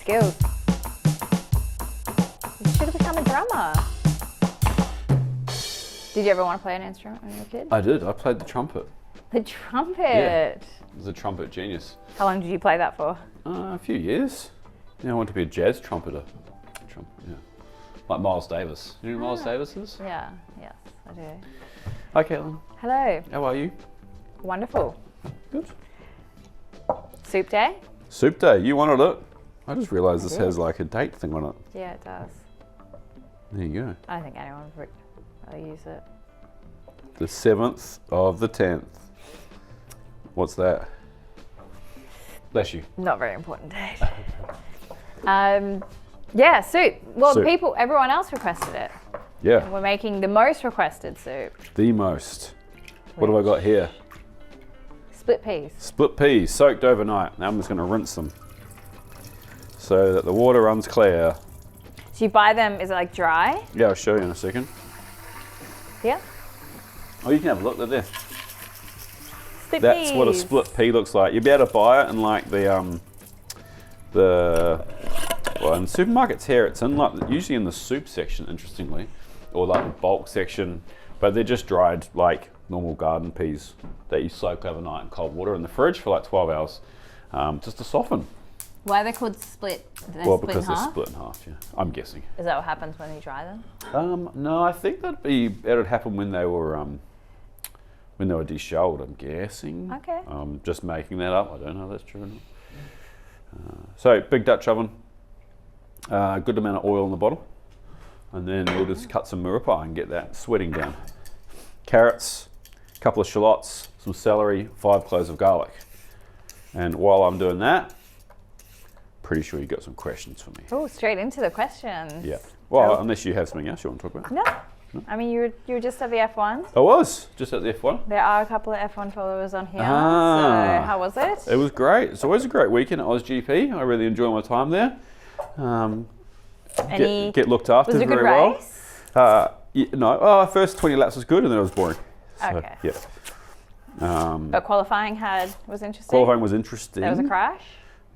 skills. You should have become a drummer. Did you ever want to play an instrument when you were a kid? I did. I played the trumpet. The trumpet? Yeah. I was a trumpet genius. How long did you play that for? A few years. Yeah, I wanted to be a jazz trumpeter. Yeah. Like Miles Davis. You know who Miles Davis is? Yeah, yes, I do. Hi, Caitlin. Hello. How are you? Wonderful. Good. Soup day? Soup day. You wanted it. I just realised this has like a date thing on it. Yeah, it does. There you go. I don't think anyone would really use it. The 7th of the 10th. What's that? Bless you. Not very important date. Yeah, soup. Well, Soup. Everyone else requested it. Yeah. We're making the most requested soup. The most. What have I got here? Split peas. Split peas soaked overnight. Now I'm just going to rinse them so that the water runs clear. So you buy them, is it like dry? Yeah, I'll show you in a second. Yeah. Oh, you can have a look. They're there. Split That's peas. what a split pea looks like. You'll be able to buy it in like well, in supermarkets here, it's in like usually in the soup section, interestingly, or like the bulk section, but they're just dried like normal garden peas that you soak overnight in cold water in the fridge for like 12 hours, just to soften. Why are they called split? Well, because they're split in half. Yeah, I'm guessing. Is that what happens when you dry them? No, I think that'd happen when they were deshelled. I'm guessing. Okay. Just making that up. I don't know if that's true or not. So big Dutch oven. Good amount of oil in the bottle, and then we'll just cut some muruppa and get that sweating down. Carrots, a couple of shallots, some celery, 5 cloves of garlic. And while I'm doing that, pretty sure you got some questions for me. Oh, straight into the questions. Yeah. Well, unless you have something else you want to talk about. No. I mean, you were just at the F1. I was just at the F1. There are a couple of F1 followers on here. Ah. So how was it? It was great. It's always a great weekend at AusGP. I really enjoy my time there. Get looked after Was it a good very well. race? No, first 20 laps was good and then it was boring. So, Okay. yeah. But qualifying was interesting. Qualifying was interesting. There was a crash?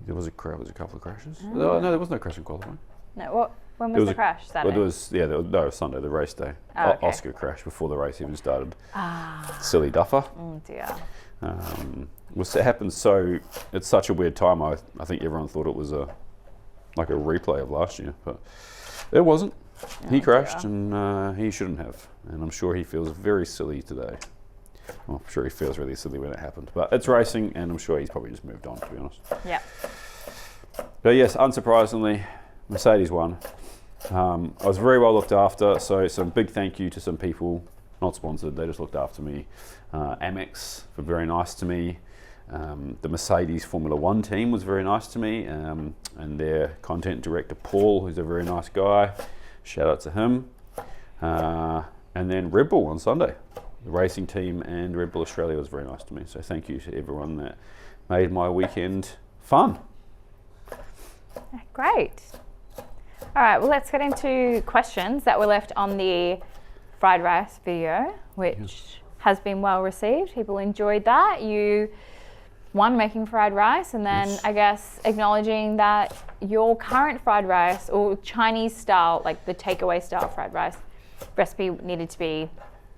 There was a couple of crashes. No, there was no crash in qualifying. No, when was the crash? Saturday? It was Sunday, the race day. Oh, okay. Oscar crashed before the race even started. Silly duffer. Oh dear. It happened it's such a weird time. I think everyone thought it was like a replay of last year, but it wasn't. He crashed and he shouldn't have. And I'm sure he feels very silly today. Well, I'm sure he feels really silly when it happened, but it's racing and I'm sure he's probably just moved on, to be honest. Yeah. But yes, unsurprisingly, Mercedes won. I was very well looked after, so some big thank you to some people, not sponsored, they just looked after me. Amex were very nice to me. The Mercedes Formula One team was very nice to me, and their content director Paul, who's a very nice guy, shout out to him. And then Red Bull on Sunday, the racing team and Red Bull Australia was very nice to me, so thank you to everyone that made my weekend fun. Great. All right, well, let's get into questions that were left on the fried rice video, which has been well received. People enjoyed that. You won making fried rice, and then I guess acknowledging that your current fried rice or Chinese style, like the takeaway style fried rice recipe needed to be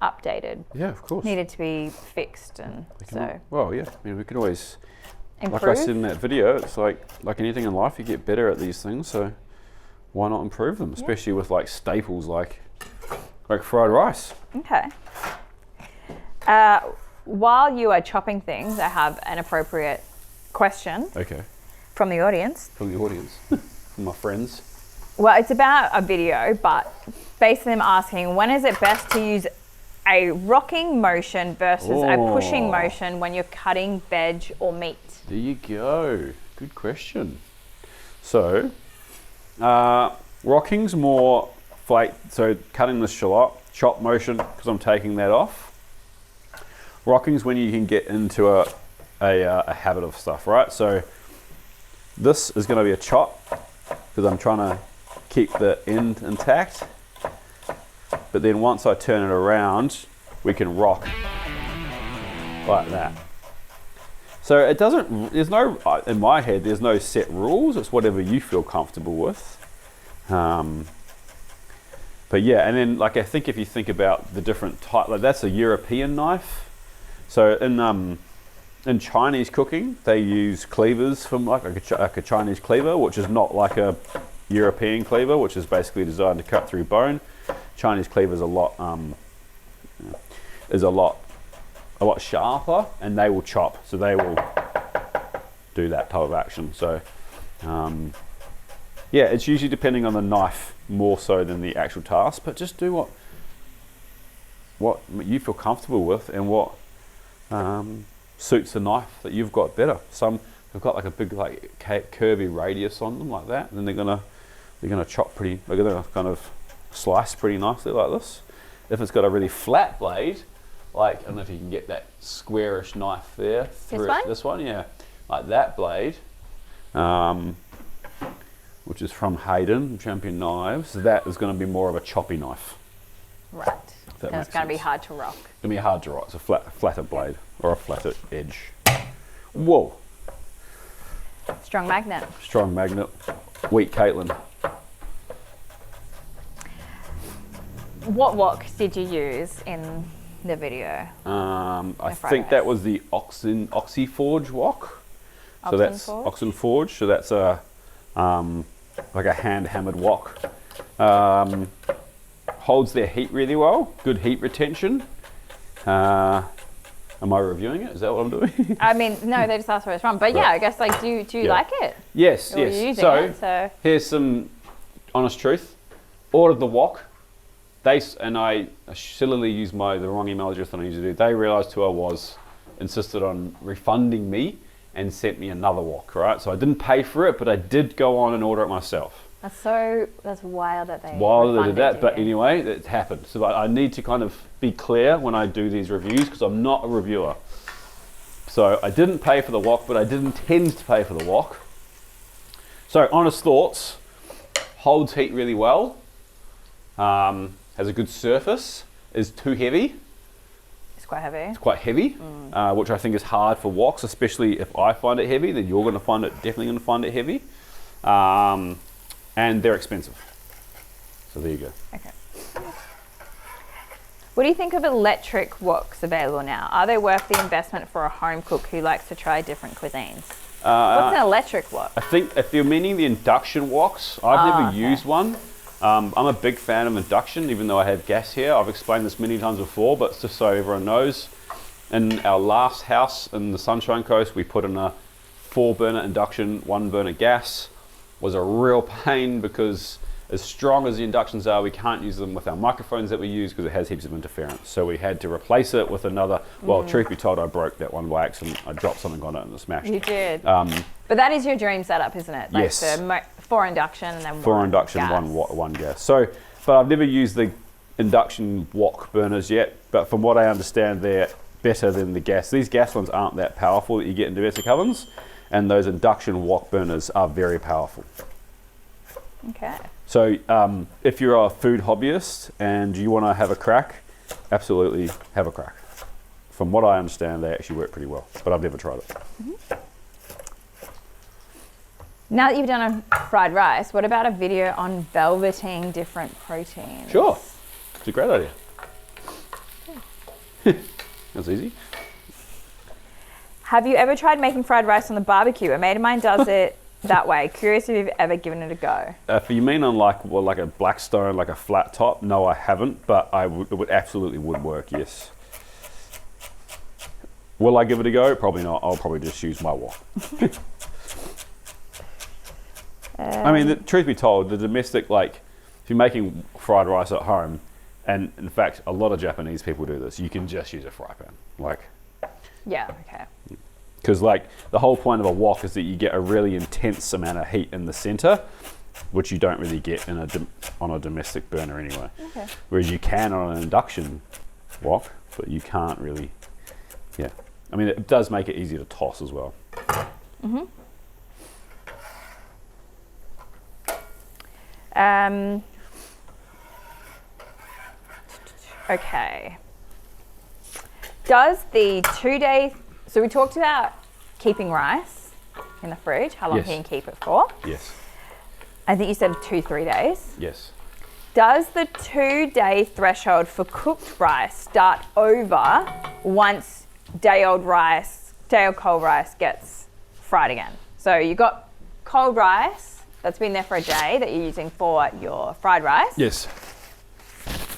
updated. Yeah, of course. Needed to be fixed, and so. Well, yeah. I mean, we could always, improve. like I said in that video, it's like anything in life, you get better at these things. So why not improve them, especially with like staples like fried rice. Okay. While you are chopping things, I have an appropriate question. Okay. From the audience. From the audience, from my friends. Well, it's about a video, but basically I'm asking, when is it best to use a rocking motion versus a pushing motion when you're cutting veg or meat? There you go. Good question. So, rocking's more so cutting the shallot, chop motion, because I'm taking that off. Rocking's when you can get into a habit of stuff, right? So this is going to be a chop because I'm trying to keep the end intact. But then once I turn it around, we can rock like that. So it doesn't, there's no, in my head, there's no set rules. It's whatever you feel comfortable with. But yeah, and then like I think if you think about the different type, like that's a European knife. So in Chinese cooking, they use cleavers from like a Chinese cleaver, which is not like a European cleaver, which is basically designed to cut through bone. Chinese cleaver is a lot sharper, and they will chop, so they will do that type of action. So yeah, it's usually depending on the knife more so than the actual task, but just do what you feel comfortable with and what suits the knife that you've got better. Some have got like a big like curvy radius on them like that, and then they're gonna chop pretty, they're gonna kind of slice pretty nicely like this. If it's got a really flat blade, like, I don't know if you can get that squarish knife there. This one, yeah. Like that blade, which is from Hayden, Champion Knives, that is going to be more of a choppy knife. Right. And it's going to be hard to rock. It's going to be hard to rock. It's a flatter blade or a flatter edge. Whoa. Strong magnet. Strong magnet. Weak Caitlin. What wok did you use in the video? I think that was the Oxyforge wok. So that's Oxenforge. So that's a like a hand hammered wok. Holds their heat really well. Good heat retention. Am I reviewing it? Is that what I'm doing? I mean, no, they just asked where it's from. But yeah, I guess like, do you like it? Yes, or yes. Are you using it, so here's some honest truth. Ordered the wok. I sillily used the wrong email address than I usually do. They realised who I was, insisted on refunding me, and sent me another wok. Right, so I didn't pay for it, but I did go on and order it myself. That's wild that they. Wild that they did that, but anyway, it happened. So I need to kind of be clear when I do these reviews because I'm not a reviewer. So I didn't pay for the wok, but I did intend to pay for the wok. So honest thoughts: holds heat really well. Has a good surface, is too heavy. It's quite heavy. It's quite heavy, which I think is hard for woks, especially if I find it heavy, then you're definitely going to find it heavy. And they're expensive. So there you go. Okay. What do you think of electric woks available now? Are they worth the investment for a home cook who likes to try different cuisines? What's an electric wok? I think if you're meaning the induction woks, I've never used one. I'm a big fan of induction, even though I have gas here. I've explained this many times before, but it's just so everyone knows. In our last house in the Sunshine Coast, we put in a 4-burner induction, 1-burner gas. Was a real pain because as strong as the inductions are, we can't use them with our microphones that we use because it has heaps of interference. So we had to replace it with another. Well, truth be told, I broke that one by accident. I dropped something on it and it smashed. You did. But that is your dream setup, isn't it? Like yes. 4 induction and then 4 induction, gas. one gas. So, but I've never used the induction wok burners yet. But from what I understand, they're better than the gas. These gas ones aren't that powerful that you get in domestic ovens, and those induction wok burners are very powerful. Okay. So, if you're a food hobbyist and you want to have a crack, absolutely have a crack. From what I understand, they actually work pretty well, but I've never tried it. Mm-hmm. Now that you've done a fried rice, what about a video on velveting different proteins? Sure, it's a great idea. That's easy. Have you ever tried making fried rice on the barbecue? A mate of mine does it that way. Curious if you've ever given it a go. If you mean on like a Blackstone, like a flat top, no, I haven't, but it would absolutely work, yes. Will I give it a go? Probably not. I'll probably just use my wok. I mean, truth be told, the domestic, like, if you're making fried rice at home, and in fact, a lot of Japanese people do this, you can just use a fry pan. Like, yeah, okay. Because, like, the whole point of a wok is that you get a really intense amount of heat in the center, which you don't really get on a domestic burner anyway. Okay. Whereas you can on an induction wok, but you can't really, yeah. I mean, it does make it easier to toss as well. Mm-hmm. Okay. Does the 2-day, so we talked about keeping rice in the fridge, how long Yes. can you keep it for? Yes. I think you said 2-3 days. Yes. Does the 2-day threshold for cooked rice start over once day-old cold rice gets fried again? So you got cold rice that's been there for a day that you're using for your fried rice. Yes.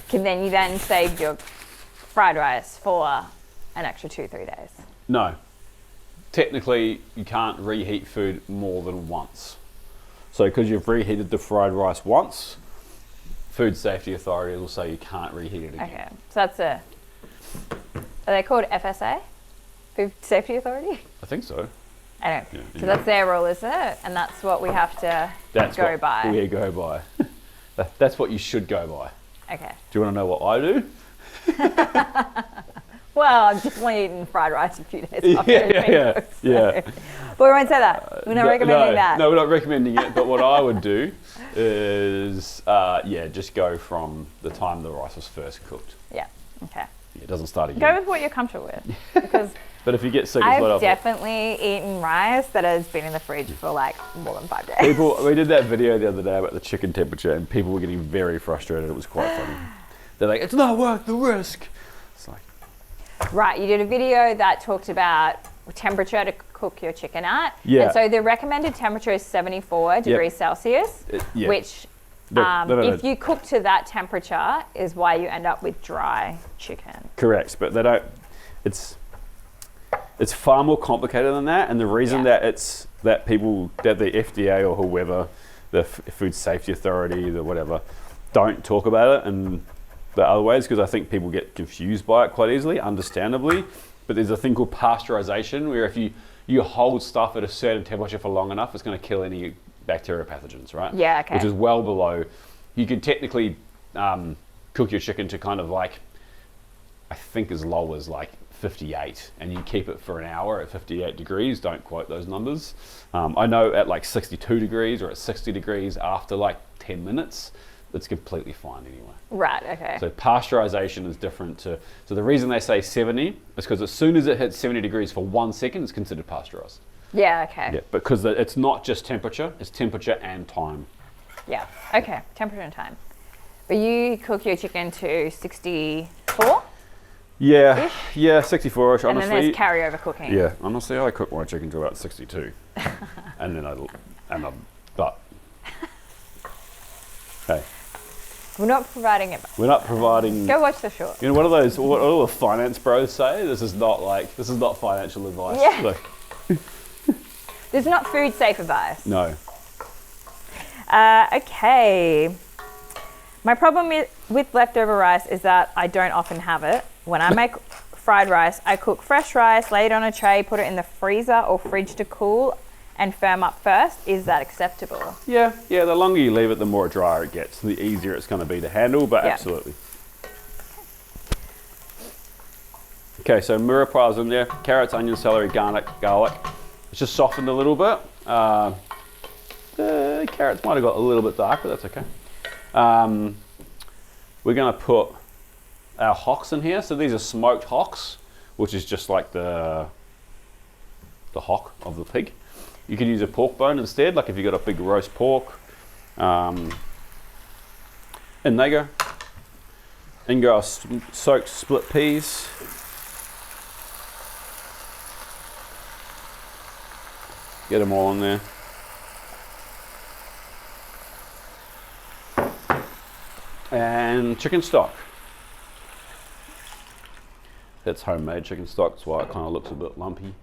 Can you then save your fried rice for an extra 2-3 days? No. Technically, you can't reheat food more than once. So because you've reheated the fried rice once, Food Safety Authority will say you can't reheat it again. Okay, so that's are they called FSA? Food Safety Authority? I think so. I don't. Yeah, So yeah. that's their rule, isn't it? And that's what we have to That's go what by. we go by. That's what you should go by. Okay. Do you want to know what I do? Well, I've just only eaten fried rice a few days after it's been cooked, so- yeah. But we won't say that. We're not recommending that. No, we're not recommending it. But what I would do is, just go from the time the rice was first cooked. Yeah. Okay. Yeah, it doesn't start again. Go with what you're comfortable with, because But if you get sick, it's what I've I've definitely eaten rice that has been in the fridge for like more than 5 days. we did that video the other day about the chicken temperature, and people were getting very frustrated. It was quite funny. They're like, "It's not worth the risk." It's like, Right, you did a video that talked about temperature to cook your chicken at. Yeah. And so the recommended temperature is 74 degrees Celsius, yeah. which No. if you cook to that temperature is why you end up with dry chicken. Correct, but they don't. It's far more complicated than that, and the reason Yeah. that the FDA or whoever, the Food Safety Authority, the whatever, don't talk about it and the other ways, because I think people get confused by it quite easily, understandably. But there's a thing called pasteurization, where if you hold stuff at a certain temperature for long enough, it's going to kill any bacteria pathogens, right? Yeah, okay. Which is well below. You can technically cook your chicken to kind of like, I think as low as like 58, and you keep it for an hour at 58 degrees. Don't quote those numbers. I know at like 62 degrees or at 60 degrees after like 10 minutes, it's completely fine anyway. Right, okay. So pasteurization is different so the reason they say 70 is because as soon as it hits 70 degrees for 1 second, it's considered pasteurized. Yeah, okay. Yeah, because it's not just temperature, it's temperature and time. Yeah, okay. Temperature and time. But you cook your chicken to 64? Yeah, 64ish, honestly. And then there's carryover cooking. Yeah, honestly, I cook my chicken to about 62. and then but hey, We're not providing it. we're not providing. Go watch the short. You know, what all the finance bros say? This is not financial advice. Yeah. Like, There's not food safe advice. no. Okay. My problem with leftover rice is that I don't often have it. When I make fried rice, I cook fresh rice, lay it on a tray, put it in the freezer or fridge to cool and firm up first. Is that acceptable? Yeah, the longer you leave it, the more drier it gets, the easier it's going to be to handle, but Yeah. absolutely. Okay, so mirepoix in there, carrots, onions, celery, garlic. It's just softened a little bit. The carrots might have got a little bit dark, but that's okay. We're going to put our hocks in here. So these are smoked hocks, which is just like the hock of the pig. You can use a pork bone instead, like if you've got a big roast pork. And they go. In go our soaked split peas. Get them all in there. And chicken stock. That's homemade chicken stock, that's why it kind of looks a bit lumpy.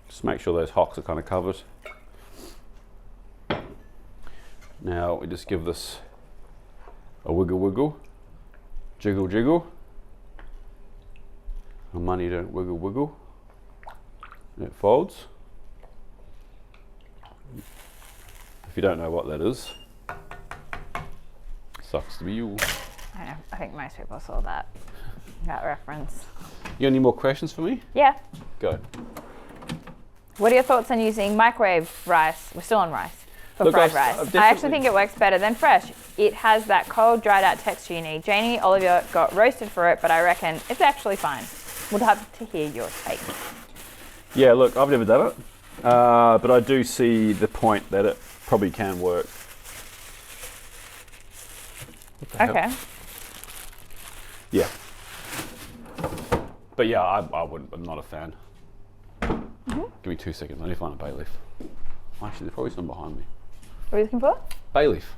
Just make sure those hocks are kind of covered. Now we just give this a wiggle, jiggle. And money don't wiggle. And it folds. If you don't know what that is, sucks to be you. I know. I think most people saw that reference. You got any more questions for me? Yeah. Go. What are your thoughts on using microwave rice? We're still on rice. For Look, fried I've rice. definitely- I actually think it works better than fresh. It has that cold, dried out texture you need. Janie Oliver got roasted for it, but I reckon it's actually fine. Would have to hear your take. Yeah, look, I've never done it, but I do see the point that it probably can work. What the hell? Okay. Yeah. But yeah, I wouldn't. I'm not a fan. Give me 2 seconds. I need to find a bay leaf. Actually, there's probably some behind me. What are you looking for? Bay leaf.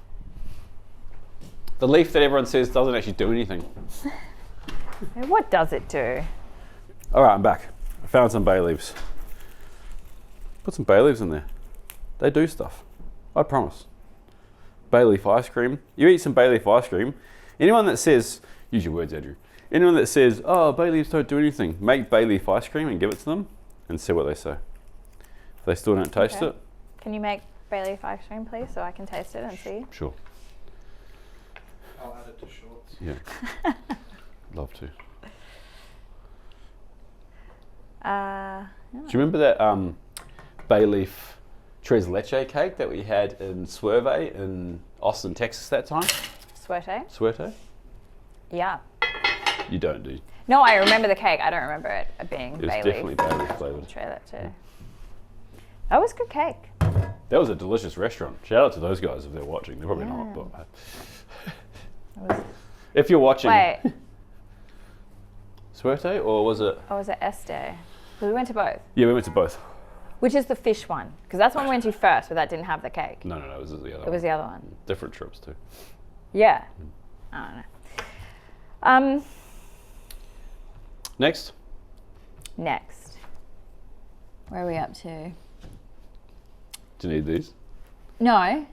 The leaf that everyone says doesn't actually do anything. What does it do? All right, I'm back. I found some bay leaves. Put some bay leaves in there. They do stuff. I promise. Bay leaf ice cream. You eat some bay leaf ice cream. Anyone that says, use your words, Andrew. Anyone that says, oh, bay leaves don't do anything, make bay leaf ice cream and give it to them and see what they say. If they still don't taste it. Can you make bay leaf ice cream, please, so I can taste it and see? Sure. I'll add it to shorts. Yeah. Love to. Do you remember that bay leaf tres leche cake that we had in Suerte in Austin, Texas that time? Suerte? Suerte? Yeah. You don't, do you? No, I remember the cake. I don't remember it being It was bay definitely leaf. bay leaf flavoured. Try that too. That was good cake. That was a delicious restaurant. Shout out to those guys if they're watching. They're probably not, but It was, if you're watching, wait, Suerte or was it? or was it Este? We went to both. Yeah, we went to both. Which is the fish one? Because that's one we went to first, but that didn't have the cake. No, it was the other It one. was the other one. Different trips too. Yeah. I don't know. Next. Next. Where are we up to? Do you need these? No.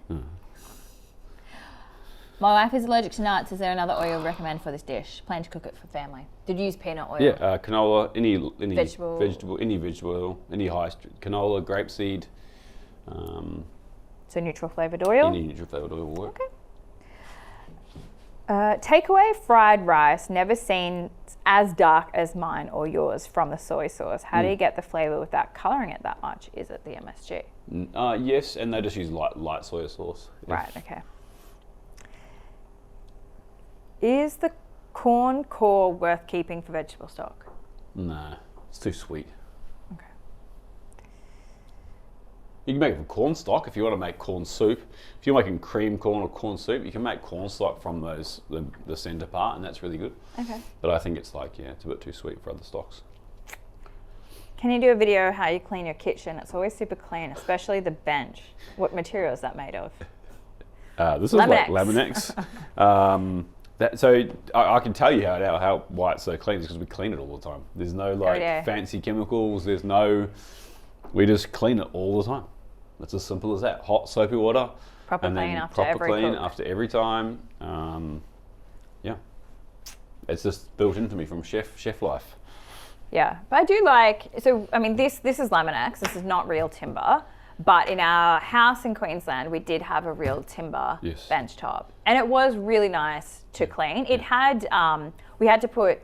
My wife is allergic to nuts. Is there another oil recommend for this dish? Plan to cook it for family. Did you use peanut oil? Yeah, canola, any Vegetable. any vegetable oil, any canola, grapeseed, So neutral flavored oil. any neutral flavored oil will work. Okay. Takeaway fried rice, never seen as dark as mine or yours from the soy sauce. How do you get the flavor without coloring it that much? Is it the MSG? Yes, and they just use light soy sauce. Yeah. Right, okay. Is the corn core worth keeping for vegetable stock? Nah, it's too sweet. Okay. You can make it from corn stock if you want to make corn soup. If you're making cream corn or corn soup, you can make corn stock from the centre part, and that's really good. Okay. But I think it's it's a bit too sweet for other stocks. Can you do a video how you clean your kitchen? It's always super clean, especially the bench. What material is that made of? This is like Laminex. So I can tell you how why it's so clean is because we clean it all the time. There's no fancy chemicals. We just clean it all the time. It's as simple as that. Hot soapy water. Proper and clean then after proper every clean cook. after every time. Yeah, it's just built into me from chef life. Yeah, but I do like, so I mean this is Laminex, this is not real timber, but in our house in Queensland we did have a real timber bench top, and it was really nice to clean. It had, we had to put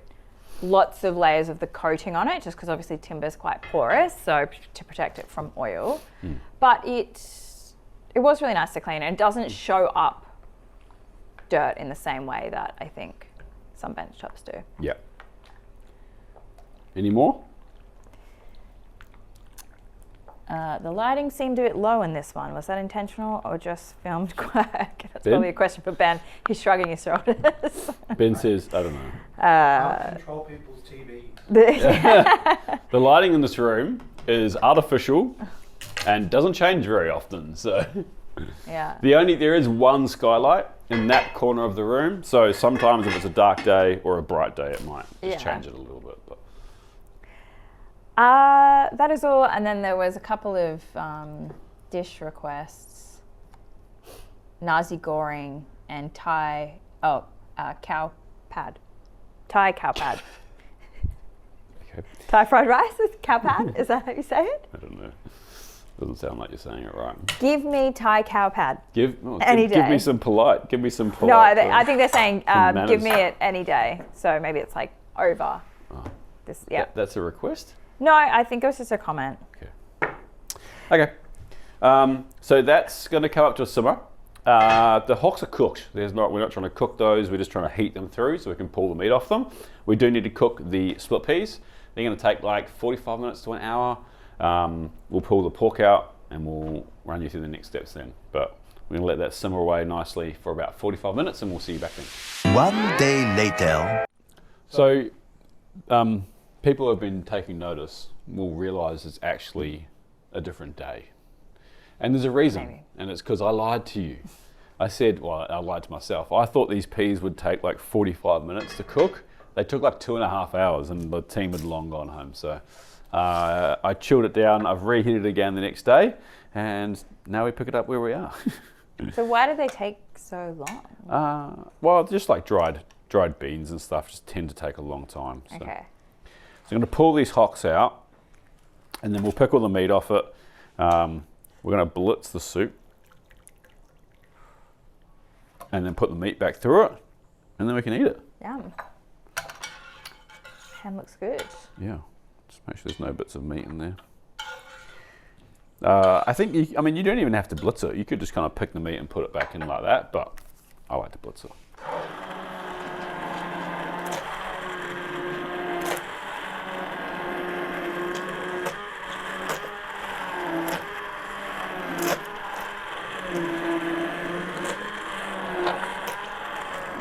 lots of layers of the coating on it just because obviously timber is quite porous, so to protect it from oil, but it was really nice to clean, and it doesn't show up dirt in the same way that I think some bench tops do. Yeah. Any more? The lighting seemed a bit low in this one. Was that intentional or just filmed quick? That's Ben? probably a question for Ben. He's shrugging his shoulders. Ben says, I don't know. I'll control people's TV. The lighting in this room is artificial and doesn't change very often. So Yeah. there is one skylight in that corner of the room. So sometimes if it's a dark day or a bright day, it might just change it a little bit. But That is all. And then there was a couple of dish requests. Nasi goreng and Thai, cow pad. Thai cow pad. okay. Thai fried rice is cow pad? Is that how you say it? I don't know. Doesn't sound like you're saying it right. Give me Thai cow pad. Give Any me day. some polite. Give me some polite. No, I think they're saying manners. give me it any day. So maybe it's like over. This, yeah. That's a request? No, I think it was just a comment. Okay. So that's going to come up to a simmer. The hocks are cooked. We're not trying to cook those. We're just trying to heat them through so we can pull the meat off them. We do need to cook the split peas. They're going to take like 45 minutes to an hour. We'll pull the pork out and we'll run you through the next steps then. But we're going to let that simmer away nicely for about 45 minutes and we'll see you back then. 1 day later. So people who have been taking notice will realise it's actually a different day. And there's a reason, Maybe. and it's because I lied to you. I said, well, I lied to myself. I thought these peas would take like 45 minutes to cook. They took like 2.5 hours and the team had long gone home. So I chilled it down, I've reheated it again the next day, and now we pick it up where we are. So why do they take so long? Well, just like dried beans and stuff just tend to take a long time. So. Okay. So I'm going to pull these hocks out, and then we'll pick all the meat off it. We're going to blitz the soup, and then put the meat back through it, and then we can eat it. Yum. Ham looks good. Yeah, just make sure there's no bits of meat in there. I think, you don't even have to blitz it. You could just kind of pick the meat and put it back in like that, but I like to blitz it.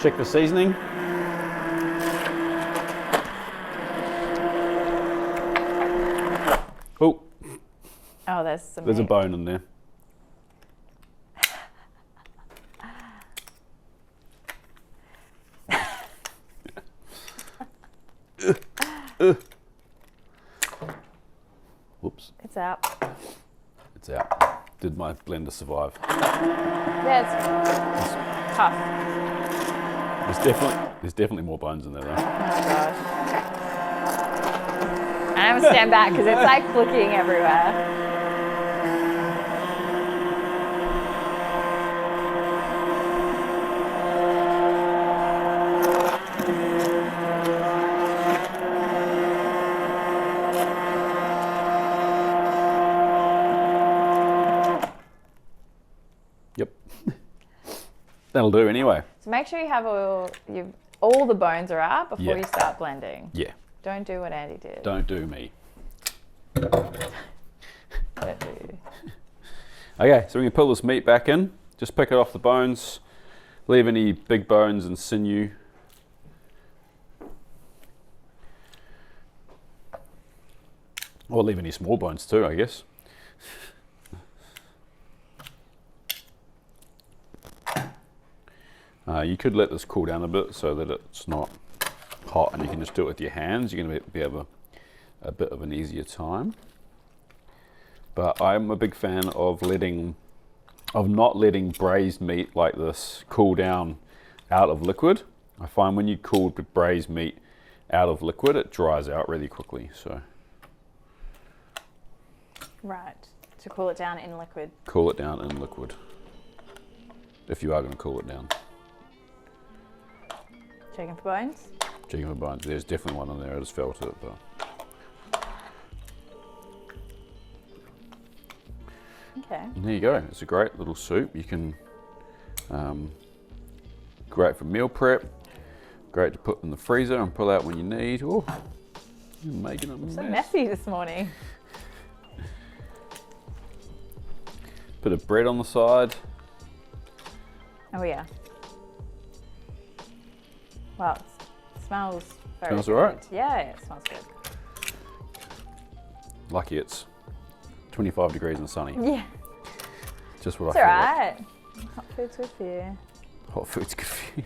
Check for seasoning. Oh, Oh, there's some there's a meat. bone in there. Whoops, It's out. it's out. Did my blender survive? Yeah, it's tough. There's definitely more bones in there though. Oh gosh. And I'm gonna stand back because it's like flicking everywhere. Yep. That'll do anyway. So make sure you have all the bones are out before Yeah. you start blending. Yeah, Don't do what Andy did. don't do me. Don't do. Okay, so we can pull this meat back in. Just pick it off the bones. Leave any big bones and sinew. Or leave any small bones too, I guess. You could let this cool down a bit so that it's not hot and you can just do it with your hands. You're going to be able a bit of an easier time. But I'm a big fan of not letting braised meat like this cool down out of liquid. I find when you cool braised meat out of liquid, it dries out really quickly. So Right. To cool it down in liquid. cool it down in liquid if you are going to cool it down. Checking for bones. Checking for bones. There's definitely one in there. I just felt it, but Okay. and there you go. It's a great little soup. You can great for meal prep. Great to put in the freezer and pull out when you need. Oh, you're making a So mess. messy this morning. Bit of bread on the side. Oh yeah. Wow, it smells very Smells good. alright? Yeah, it smells good. Lucky it's 25 degrees and sunny. Yeah, Just what it's I feel like. alright. Hot food's good for you. Hot food's good for you.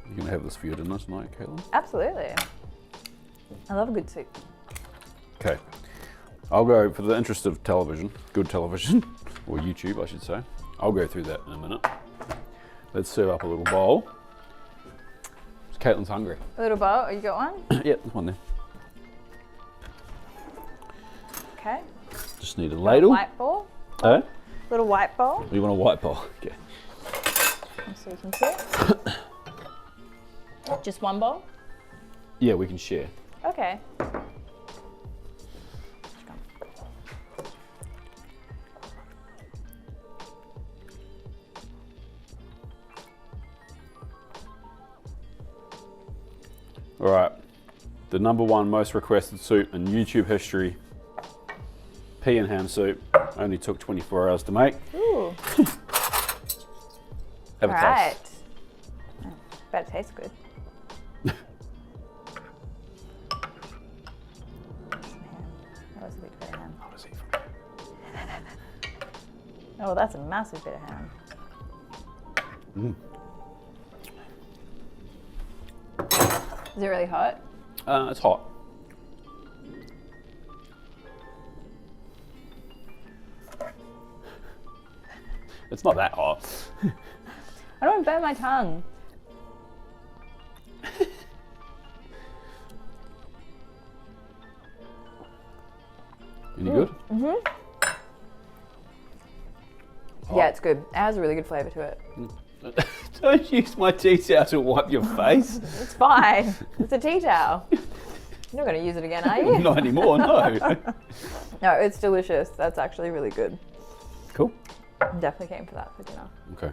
You gonna have this for your dinner tonight, Caitlin? Absolutely. I love a good soup. Okay. I'll go, for the interest of television, good television, or YouTube I should say, I'll go through that in a minute. Let's serve up a little bowl. Caitlin's hungry. A little bowl. You got one? Yeah, there's one there. Okay. Just need a ladle. White bowl. Eh? Little white bowl. You want a white bowl? Okay. So you can sit. Just one bowl? Yeah, we can share. Okay. All right, the #1 most requested soup in YouTube history, pea and ham soup. Only took 24 hours to make. Ooh. Have a Right. taste. Bet it tastes good. That was a big bit of ham. What is he from? Oh, that's a massive bit of ham. Is it really hot? It's hot. It's not that hot. I don't want to burn my tongue. Any good? Yeah, it's good. It has a really good flavour to it. Don't use my tea towel to wipe your face. It's fine. It's a tea towel. You're not going to use it again, are you? Not anymore, no. No, it's delicious. That's actually really good. Cool. Definitely came for that for dinner. Okay.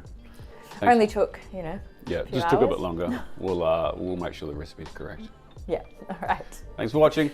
Only took, you know. Yeah, few just took a hours. bit longer. We'll make sure the recipe's correct. Yeah. All right. Thanks for watching.